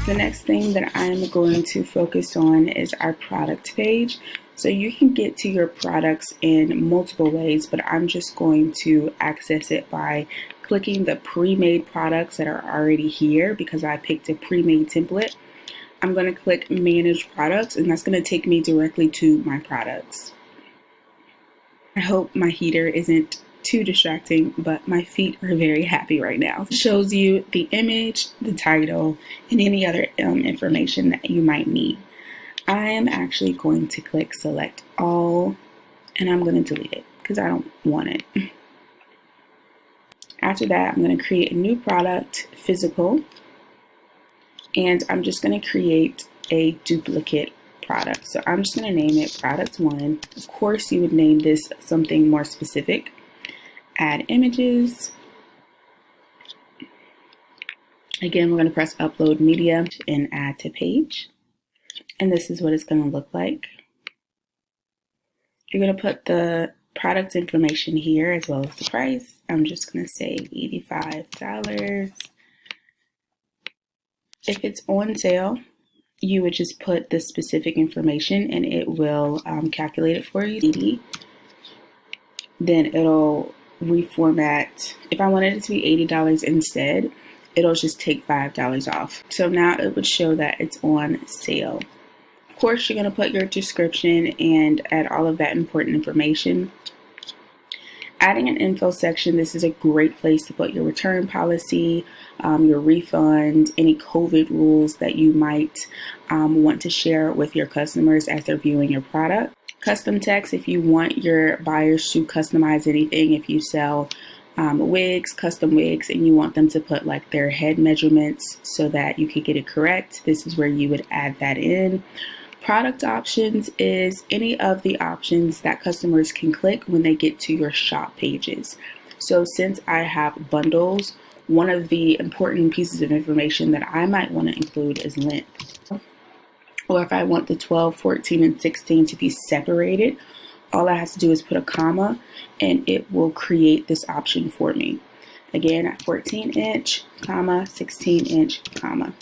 The next thing that I'm going to focus on is our product page. So you can get to your products in multiple ways, but I'm just going to access it by clicking the pre-made products that are already here because I picked a pre-made template. I'm going to click Manage Products, and that's going to take me directly to my products. I hope my heater isn't too distracting, but my feet are very happy right now. It shows you the image, the title, and any other information that you might need. I am actually going to click Select All, and I'm going to delete it because I don't want it. After that, I'm going to create a new product, physical, and I'm just going to create a duplicate product. So I'm just going to name it Product 1. Of course, you would name this something more specific. Add images. Again, we're going to press Upload Media and Add to Page. And this is what it's going to look like. You're going to put the product information here as well as the price. I'm just going to say $85. If it's on sale, you would just put the specific information and it will calculate it for you. Then it'll reformat. If I wanted it to be $80 instead, it'll just take $5 off. So now it would show that it's on sale. Of course, you're going to put your description and add all of that important information. Adding an info section, this is a great place to put your return policy, your refund, any COVID rules that you might want to share with your customers as they're viewing your product. Custom text, if you want your buyers to customize anything, if you sell wigs, custom wigs, and you want them to put like their head measurements so that you can get it correct, this is where you would add that in. Product options is any of the options that customers can click when they get to your shop pages. So since I have bundles, one of the important pieces of information that I might want to include is length. Or if I want the 12, 14, and 16 to be separated, all I have to do is put a comma and it will create this option for me. Again, at 14-inch, comma, 16-inch, comma.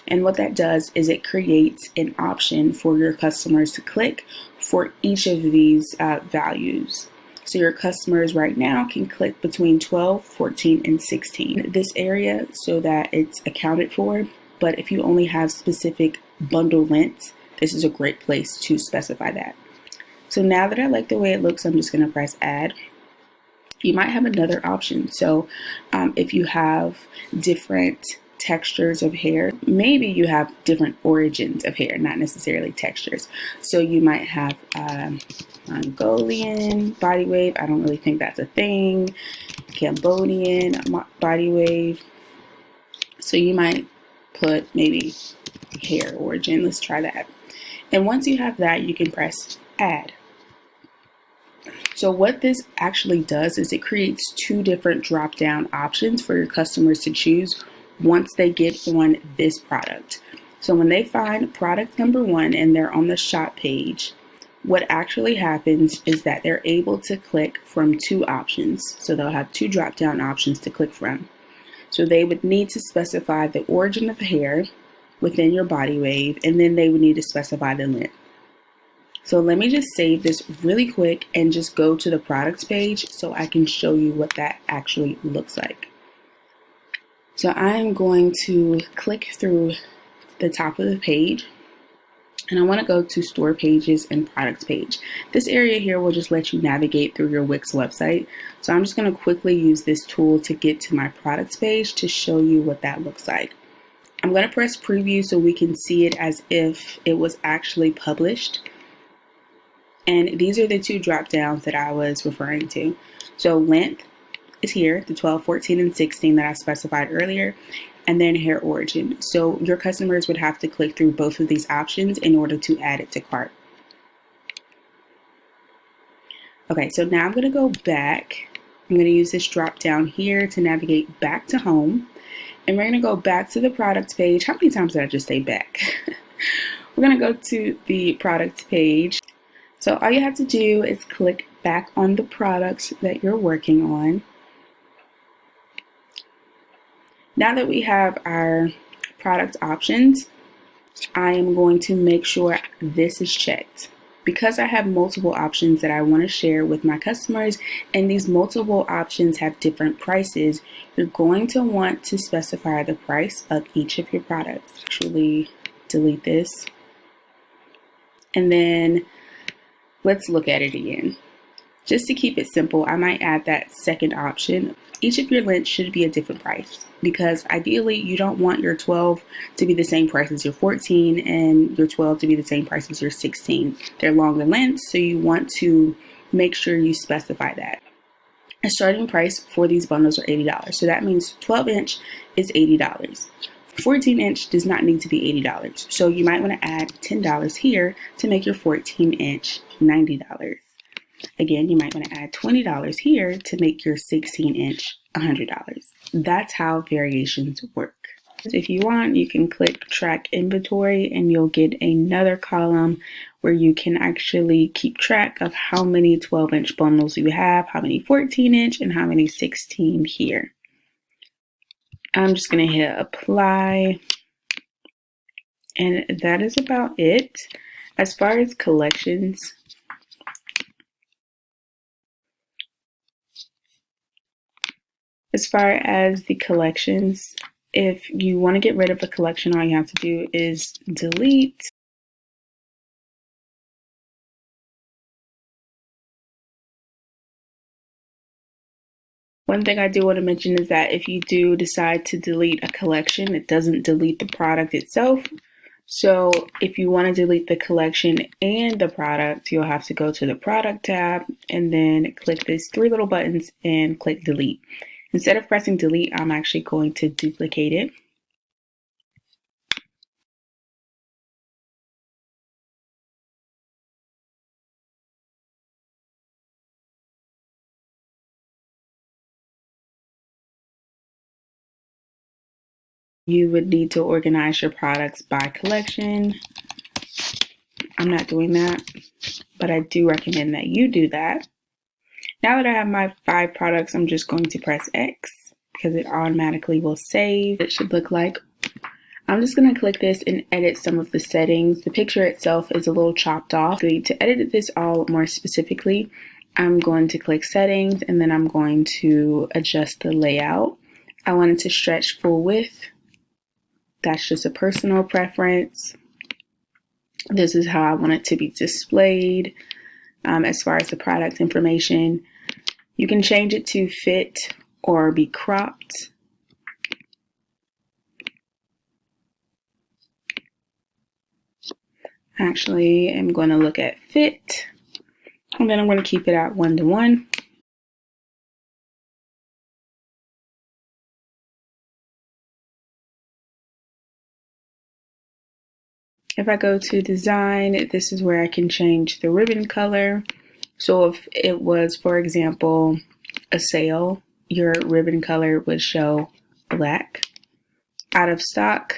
And what that does is it creates an option for your customers to click for each of these values. So your customers right now can click between 12, 14, and 16. This area so that it's accounted for, but if you only have specific bundle lengths, this is a great place to specify that. So now that I like the way it looks, I'm just going to press Add. You might have another option. So if you have different textures of hair, maybe you have different origins of hair, not necessarily textures. So you might have Mongolian body wave. I don't really think that's a thing. Cambodian body wave. So you might put maybe hair origin. Let's try that. And once you have that, you can press Add. So what this actually does is it creates two different drop-down options for your customers to choose once they get on this product. So when they find product number 1 and they're on the shop page, what actually happens is that they're able to click from two options. So they'll have two drop-down options to click from. So they would need to specify the origin of hair within your body wave, and then they would need to specify the length. So let me just save this really quick and just go to the products page so I can show you what that actually looks like. So I'm going to click through the top of the page and I want to go to store pages and products page. This area here will just let you navigate through your WIX website. So I'm just going to quickly use this tool to get to my products page to show you what that looks like. I'm going to press preview so we can see it as if it was actually published. And these are the two drop downs that I was referring to. So length is here, the 12, 14, and 16 that I specified earlier, and then hair origin. So your customers would have to click through both of these options in order to add it to cart. Okay, so now I'm going to go back. I'm going to use this drop down here to navigate back to home. And we're going to go back to the products page. How many times did I just say back? We're going to go to the products page. So all you have to do is click back on the products that you're working on. Now that we have our product options, I am going to make sure this is checked. Because I have multiple options that I want to share with my customers, and these multiple options have different prices, you're going to want to specify the price of each of your products. Actually, delete this. And then let's look at it again. Just to keep it simple, I might add that second option. Each of your lengths should be a different price, because ideally you don't want your 12 to be the same price as your 14 and your 12 to be the same price as your 16. They're longer lengths, so you want to make sure you specify that. A starting price for these bundles are $80. So that means 12 inch is $80. 14 inch does not need to be $80. So you might want to add $10 here to make your 14 inch $90. Again, you might want to add $20 here to make your 16 inch $100. That's how variations work. If you want, you can click track inventory and you'll get another column where you can actually keep track of how many 12-inch bundles you have, how many 14-inch, and how many 16 here. I'm just going to hit apply, and that is about it. As far as collections, if you want to get rid of a collection, all you have to do is delete. One thing I do want to mention is that if you do decide to delete a collection, it doesn't delete the product itself. So if you want to delete the collection and the product, you'll have to go to the product tab and then click these three little buttons and click delete. Instead of pressing delete, I'm actually going to duplicate it. You would need to organize your products by collection. I'm not doing that, but I do recommend that you do that. Now that I have my 5 products, I'm just going to press X because it automatically will save. It should look like. I'm just going to click this and edit some of the settings. The picture itself is a little chopped off. To edit this all more specifically, I'm going to click settings and then I'm going to adjust the layout. I want it to stretch full width. That's just a personal preference. This is how I want it to be displayed. As far as the product information, you can change it to fit or be cropped. Actually, I'm going to look at fit, and then I'm going to keep it at 1:1. If I go to design, this is where I can change the ribbon color. So if it was, for example, a sale, your ribbon color would show black. Out of stock,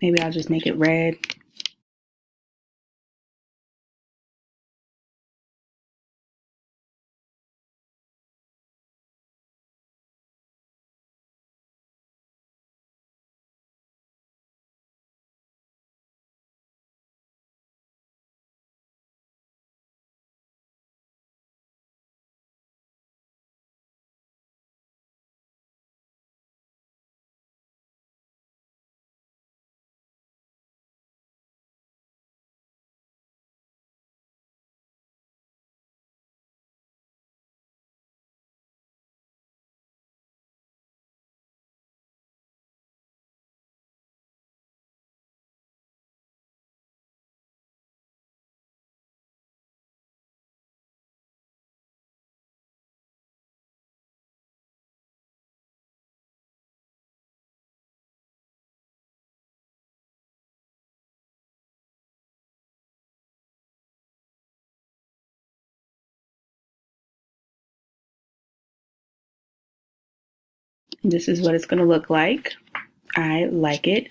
maybe I'll just make it red. This is what it's going to look like. I like it.